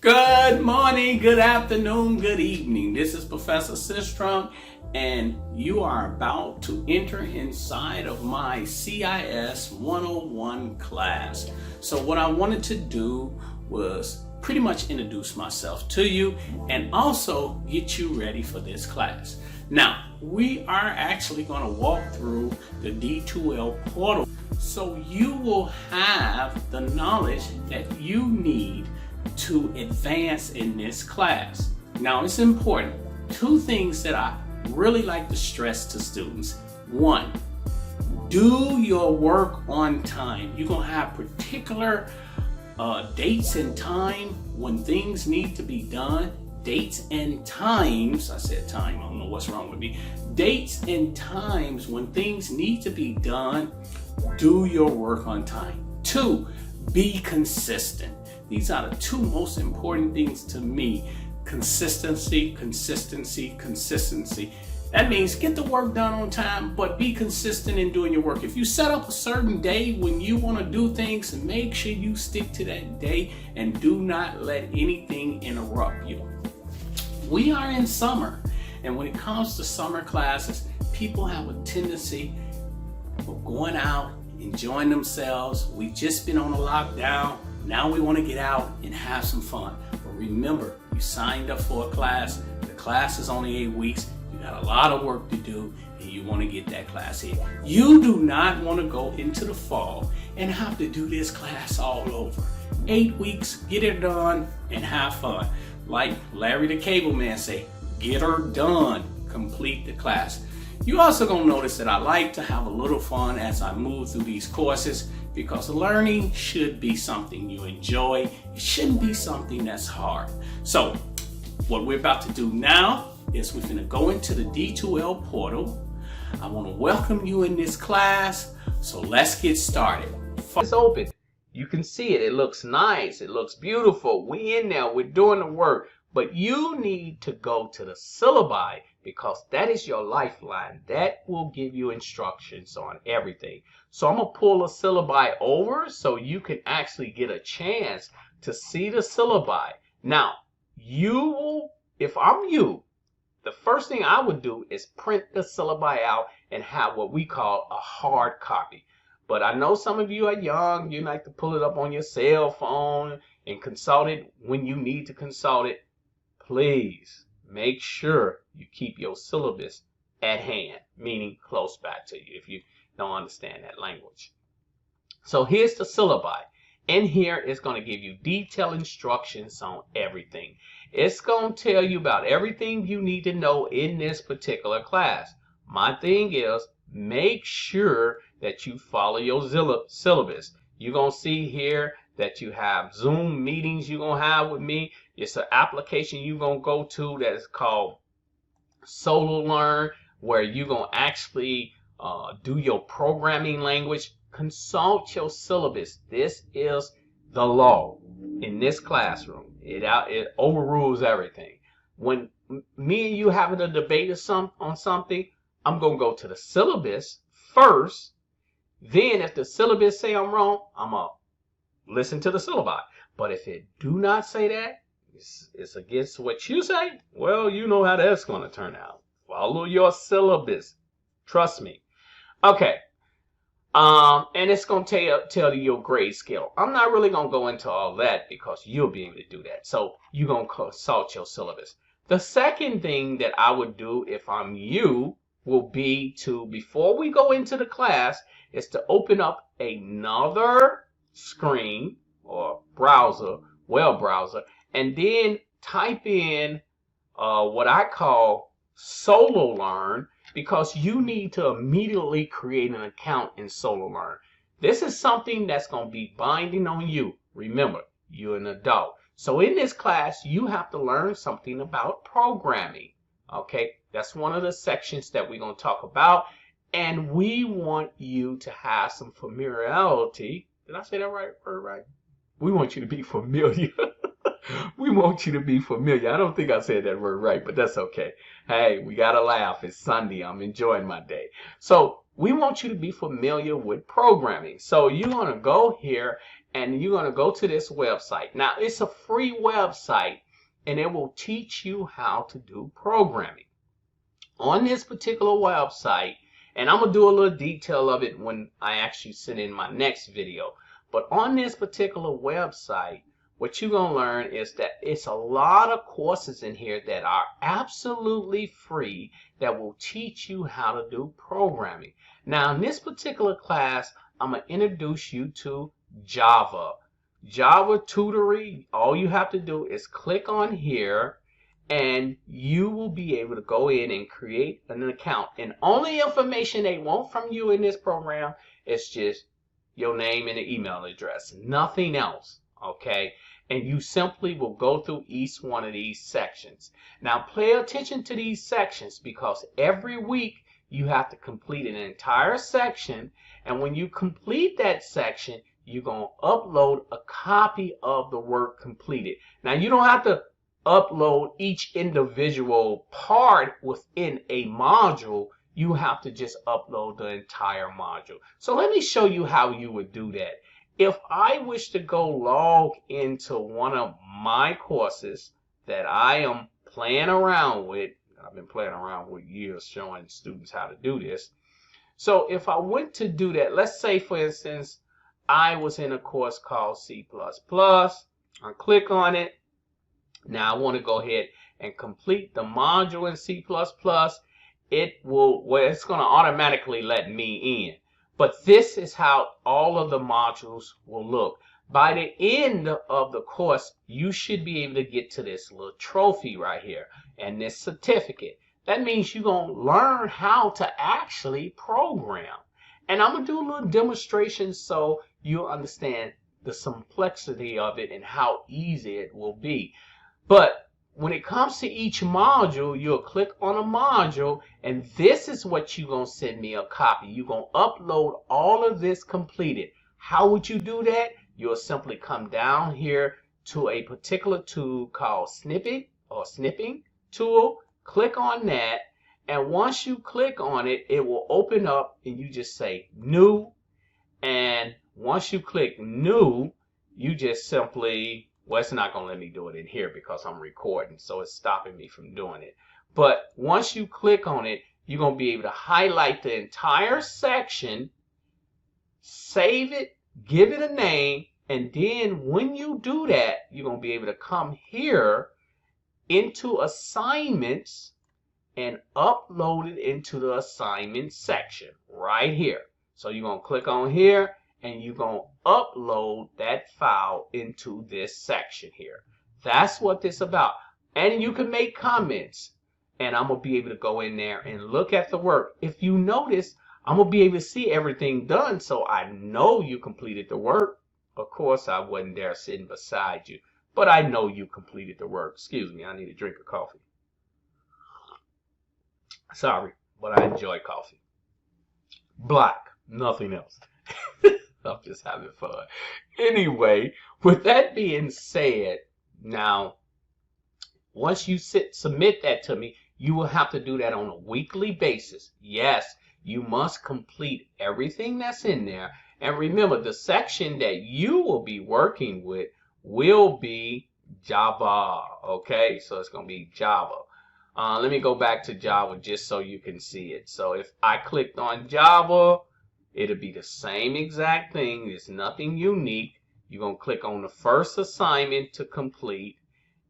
Good morning, good afternoon, good evening. This is Professor Sistrunk, and you are about to enter inside of my CIS 101 class. So what I wanted to do was pretty much introduce myself to you and also get you ready for this class. Now, we are actually going to walk through the D2L portal so you will have the knowledge that you need to advance in this class. Now, it's important. Two things that I really like to stress to students. One, do your work on time. You're going to have particular dates and time when things need to be done. Dates and times, I said time, I don't know what's wrong with me. Dates and times when things need to be done, do your work on time. Two, be consistent. These are the two most important things to me. Consistency, consistency, consistency. That means get the work done on time, but be consistent in doing your work. If you set up a certain day when you want to do things, make sure you stick to that day and do not let anything interrupt you. We are in summer, and when it comes to summer classes, people have a tendency of going out, enjoying themselves. We've just been on a lockdown. Now we want to get out and have some fun. But remember, you signed up for a class. The class is only 8 weeks. You got a lot of work to do, and you want to get that class in. You do not want to go into the fall and have to do this class all over. 8 weeks, get it done, and have fun. Like Larry the Cable Man say, get her done, complete the class. You also gonna notice that I like to have a little fun as I move through these courses, because learning should be something you enjoy. It shouldn't be something that's hard. So what we're about to do now is we're gonna go into the D2L portal. I wanna welcome you in this class, so let's get started. It's open. You can see it. It looks nice. It looks beautiful. We in there. We're doing the work. But you need to go to the syllabi, because that is your lifeline. That will give you instructions on everything. So I'm going to pull the syllabi over so you can actually get a chance to see the syllabi. Now, you will, if I'm you, the first thing I would do is print the syllabi out and have what we call a hard copy. But I know some of you are young. You like to pull it up on your cell phone and consult it when you need to consult it. Please make sure you keep your syllabus at hand, meaning close by to you if you don't understand that language. So here's the syllabi. In here, it's going to give you detailed instructions on everything. It's going to tell you about everything you need to know in this particular class. My thing is, make sure that you follow your syllabus. You're going to see here that you have Zoom meetings you're going to have with me. It's an application you're going to go to that is called SoloLearn, where you're going to actually do your programming language. Consult your syllabus. This is the law in this classroom. It overrules everything. When me and you having a debate on something, I'm going to go to the syllabus first. Then if the syllabus say I'm wrong, I'm going to listen to the syllabi. But if it do not say that, it's against what you say, well, you know how that's going to turn out. Follow your syllabus. Trust me. Okay. And it's going to tell you your grade scale. I'm not really going to go into all that because you'll be able to do that. So you're going to consult your syllabus. The second thing that I would do if I'm you will be to, before we go into the class, is to open up another screen or browser, web browser, and then type in what I call SoloLearn, because you need to immediately create an account in SoloLearn. This is something that's going to be binding on you. Remember, you're an adult. So in this class, you have to learn something about programming. Okay, that's one of the sections that we're going to talk about. And we want you to have some familiarity. Did I say that right? We want you to be familiar. We want you to be familiar. I don't think I said that word right, but that's okay. Hey, we got to laugh. It's Sunday. I'm enjoying my day. So we want you to be familiar with programming. So you're going to go here and you're going to go to this website. Now, it's a free website, and it will teach you how to do programming. On this particular website, and I'm going to do a little detail of it when I actually send in my next video, but on this particular website, what you're going to learn is that it's a lot of courses in here that are absolutely free that will teach you how to do programming. Now, in this particular class, I'm going to introduce you to Java. Java Tutoring, all you have to do is click on here, and you will be able to go in and create an account. And only information they want from you in this program is just your name and an email address, nothing else, okay? And you simply will go through each one of these sections. Now, pay attention to these sections, because every week you have to complete an entire section, and when you complete that section, you're going to upload a copy of the work completed. Now, you don't have to upload each individual part within a module. You have to just upload the entire module. So let me show you how you would do that. If I wish to go log into one of my courses that I am playing around with, I've been playing around with years showing students how to do this. So if I went to do that, let's say for instance, I was in a course called C++. I click on it. Now I want to go ahead and complete the module in C++. It's going to automatically let me in. But this is how all of the modules will look. By the end of the course, you should be able to get to this little trophy right here and this certificate. That means you're going to learn how to actually program. And I'm going to do a little demonstration so you'll understand the complexity of it and how easy it will be. But when it comes to each module, you'll click on a module, and this is what you're going to send me a copy. You're going to upload all of this completed. How would you do that? You'll simply come down here to a particular tool called Snippet or Snipping tool. Click on that, and once you click on it, it will open up, and you just say New. And once you click New, you just simply, well, it's not going to let me do it in here because I'm recording, so it's stopping me from doing it. But once you click on it, you're going to be able to highlight the entire section, save it, give it a name, and then when you do that, you're going to be able to come here into assignments and upload it into the assignment section right here. So you're going to click on here, and you're going to upload that file into this section here. That's what this is about. And you can make comments, and I'm going to be able to go in there and look at the work. If you notice, I'm going to be able to see everything done, so I know you completed the work. Of course, I wasn't there sitting beside you, but I know you completed the work. Excuse me, I need a drink of coffee. Sorry, but I enjoy coffee. Black, nothing else. I'm just having fun. Anyway, with that being said, now, once you submit that to me, you will have to do that on a weekly basis. Yes, you must complete everything that's in there. And remember, the section that you will be working with will be Java. Okay, so it's going to be Java. Let me go back to Java just so you can see it. So if I clicked on Java, it'll be the same exact thing. There's nothing unique. You're going to click on the first assignment to complete.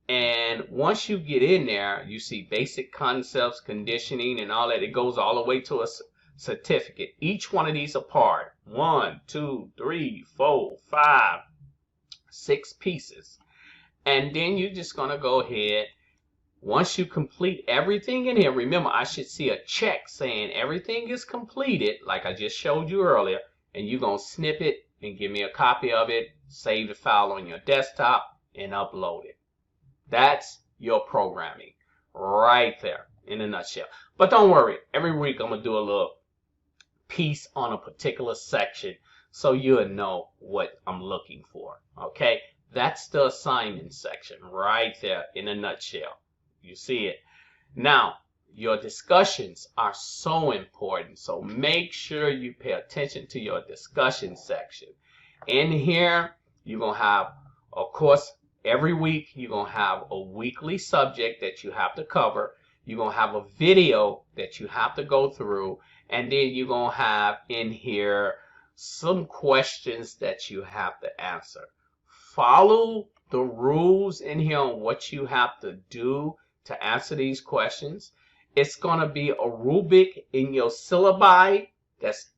And once you get in there, you see basic concepts, conditioning, and all that. It goes all the way to a certificate. Each one of these apart. 1, 2, 3, 4, 5, 6 pieces. And then you're just going to go ahead. Once you complete everything in here, remember, I should see a check saying everything is completed, like I just showed you earlier, and you're going to snip it and give me a copy of it, save the file on your desktop, and upload it. That's your programming right there in a nutshell. But don't worry, every week I'm going to do a little piece on a particular section so you'll know what I'm looking for. Okay, that's the assignment section right there in a nutshell. You see it. Now, your discussions are so important, so make sure you pay attention to your discussion section. In here, You're going to have, of course, every week you're going to have a weekly subject that you have to cover. You're going to have a video that you have to go through. And then you're going to have in here some questions that you have to answer. Follow the rules in here on what you have to do to answer these questions. It's going to be a rubric in your syllabi that's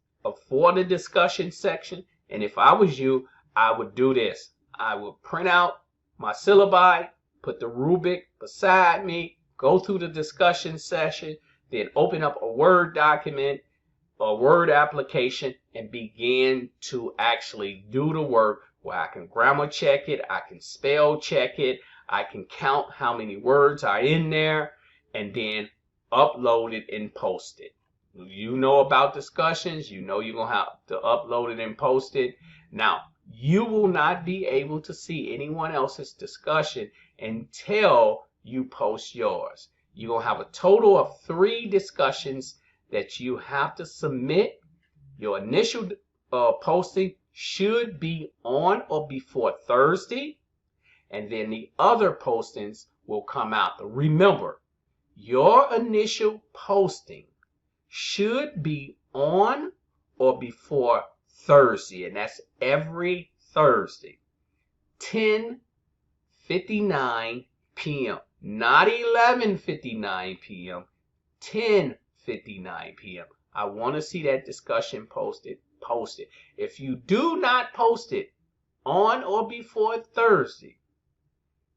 for the discussion section. And if I was you, I would do this. I would print out my syllabi, put the rubric beside me, go through the discussion session, then open up a Word document, a Word application, and begin to actually do the work where I can grammar check it, I can spell check it, I can count how many words are in there, and then upload it and post it. You know about discussions, you know you're going to have to upload it and post it. Now, you will not be able to see anyone else's discussion until you post yours. You're going to have a total of 3 discussions that you have to submit. Your initial posting should be on or before Thursday, and then the other postings will come out. Remember, your initial posting should be on or before Thursday, and that's every Thursday, 10:59 p.m. Not 11:59 p.m., 10:59 p.m. I want to see that discussion posted. Post it. If you do not post it on or before Thursday,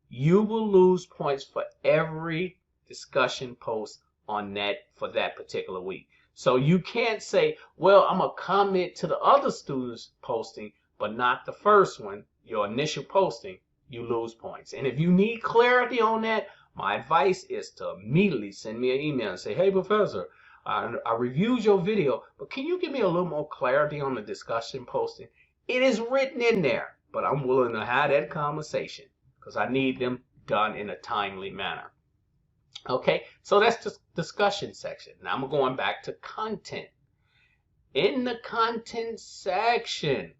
you will lose points for every discussion post on that for that particular week. So you can't say, well, I'm going to comment to the other students posting, but not the first one, your initial posting. You lose points. And if you need clarity on that, my advice is to immediately send me an email and say, hey, Professor, I reviewed your video, but can you give me a little more clarity on the discussion posting? It is written in there, but I'm willing to have that conversation because I need them done in a timely manner. Okay, so that's the discussion section. Now I'm going back to content. In the content section,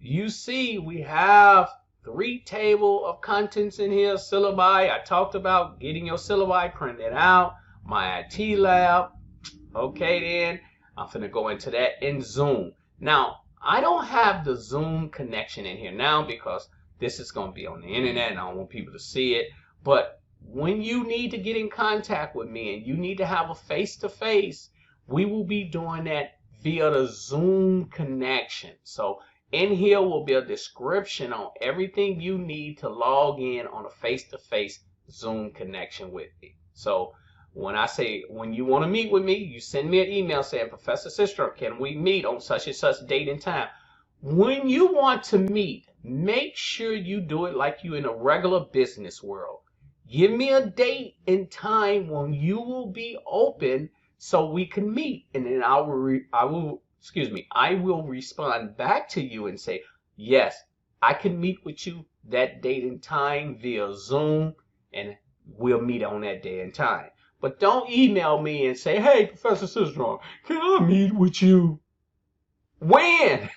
you see we have 3 tables of contents in here. Syllabi, I talked about getting your syllabi printed out. My IT lab. Okay, then I'm going to go into that in Zoom. Now, I don't have the Zoom connection in here now because this is going to be on the internet and I don't want people to see it. But when you need to get in contact with me and you need to have a face-to-face, we will be doing that via the Zoom connection. So in here will be a description on everything you need to log in on a face-to-face Zoom connection with me. So when I say, when you want to meet with me, you send me an email saying, Professor Sistrunk, can we meet on such and such date and time? When you want to meet, make sure you do it like you in a regular business world. Give me a date and time when you will be open so we can meet. And then I will respond back to you and say, yes, I can meet with you that date and time via Zoom, and we'll meet on that day and time. But don't email me and say, hey, Professor Sistrunk, can I meet with you? When?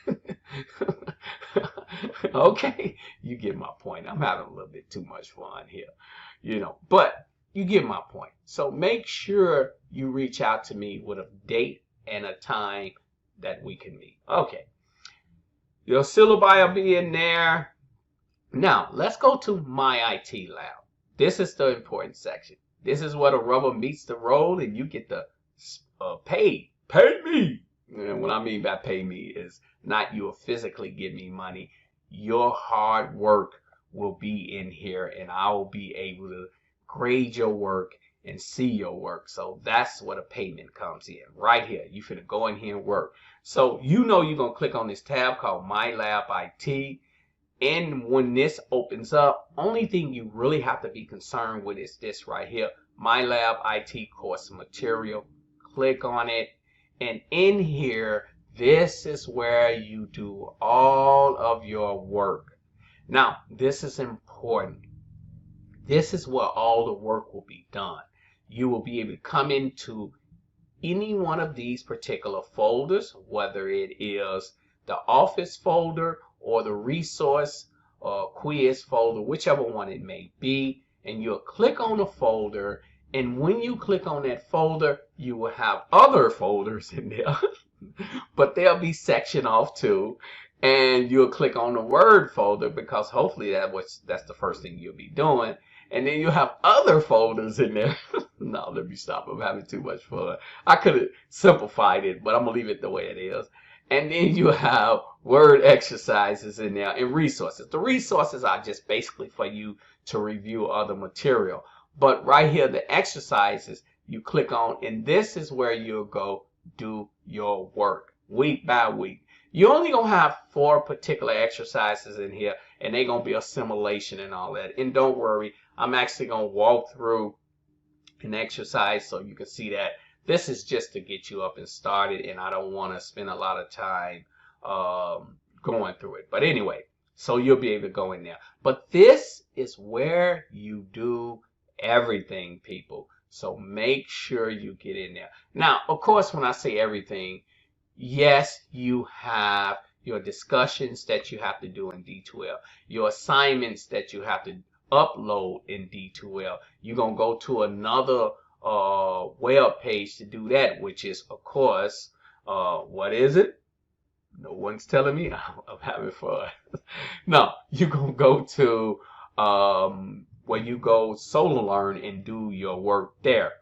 Okay, you get my point. I'm having a little bit too much fun here, but you get my point. So make sure you reach out to me with a date and a time that we can meet. Okay, your syllabi will be in there. Now, let's go to my IT lab. This is the important section. This is where the rubber meets the road and you get the paid. Pay me. And what I mean by pay me is not you will physically give me money. Your hard work will be in here and I will be able to grade your work and see your work. So that's where the payment comes in. Right here. You finna go in here and work. So you're going to click on this tab called My Lab IT. And when this opens up, only thing you really have to be concerned with is this right here, My Lab IT course material. Click on it. And in here, this is where you do all of your work. Now, this is important. This is where all the work will be done. You will be able to come into any one of these particular folders, whether it is the office folder or the resource or quiz folder, whichever one it may be, and you'll click on the folder. And when you click on that folder, you will have other folders in there, but they'll be sectioned off too. And you'll click on the Word folder, because hopefully that's the first thing you'll be doing. And then you have other folders in there. No, let me stop. I'm having too much fun. I could have simplified it, but I'm going to leave it the way it is. And then you have word exercises in there and resources. The resources are just basically for you to review other material. But right here, the exercises, you click on, and this is where you'll go do your work week by week. You're only going to have 4 particular exercises in here, and they're going to be assimilation and all that. And don't worry, I'm actually going to walk through an exercise so you can see that this is just to get you up and started, and I don't want to spend a lot of time going through it. But anyway, so you'll be able to go in there. But this is where you do everything, people. So make sure you get in there. Now, of course, when I say everything, yes, you have your discussions that you have to do in D2L, your assignments that you have to upload in D2L. You're going to go to another web page to do that, which is, of course, what is it? No one's telling me. I'm having fun. No, you're going to go to where you go SoloLearn and do your work there.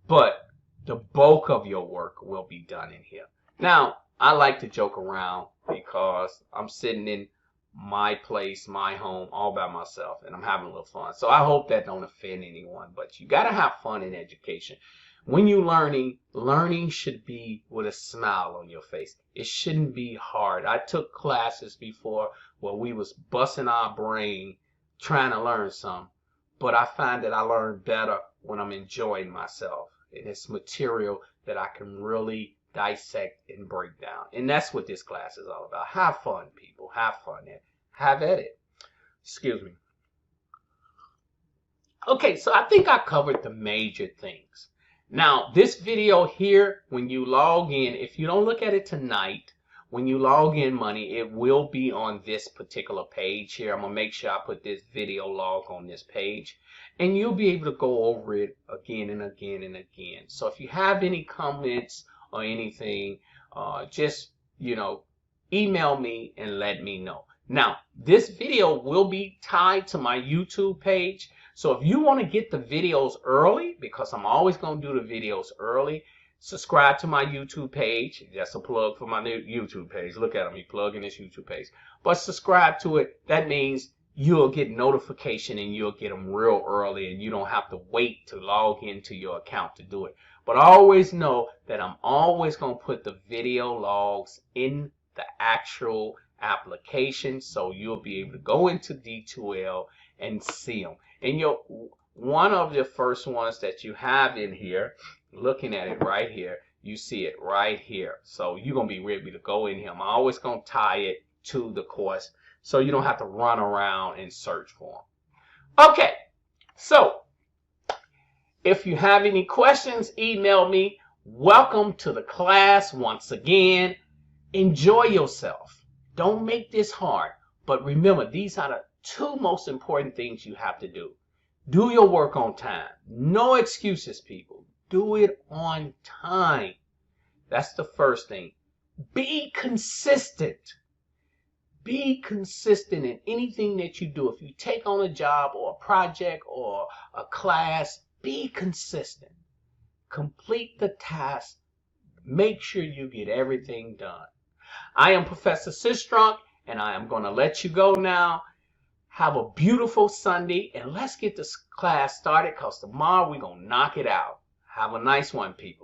But the bulk of your work will be done in here. Now, I like to joke around because I'm sitting in my place, my home, all by myself, and I'm having a little fun. So I hope that don't offend anyone, but you got to have fun in education. When you're learning should be with a smile on your face. It shouldn't be hard. I took classes before where we was busting our brain trying to learn something, but I find that I learn better when I'm enjoying myself. And it's material that I can really dissect and break down. And that's what this class is all about. Have fun, people. Have fun and have at it. Excuse me. Okay, so I think I covered the major things. Now, this video here, when you log in, if you don't look at it tonight, when you log in, money, it will be on this particular page here. I'm going to make sure I put this video log on this page. And you'll be able to go over it again and again and again. So if you have any comments or anything, just, email me and let me know. Now, this video will be tied to my YouTube page. So if you want to get the videos early, because I'm always going to do the videos early, subscribe to my YouTube page. That's a plug for my new YouTube page. Look at me plugging this YouTube page. But subscribe to it. That means you'll get notification and you'll get them real early, and you don't have to wait to log into your account to do it. But always know that I'm always going to put the video logs in the actual application, so you'll be able to go into D2L and see them. And one of the first ones that you have in here, looking at it right here, you see it right here. So you're going to be ready to go in here. I'm always going to tie it to the course so you don't have to run around and search for them. Okay, so if you have any questions, email me. Welcome to the class once again. Enjoy yourself. Don't make this hard. But remember, these are the 2 most important things you have to do. Do your work on time. No excuses, people. Do it on time. That's the first thing. Be consistent. Be consistent in anything that you do. If you take on a job or a project or a class, be consistent. Complete the task. Make sure you get everything done. I am Professor Sistrunk, and I am going to let you go now. Have a beautiful Sunday, and let's get this class started, because tomorrow we're going to knock it out. Have a nice one, people.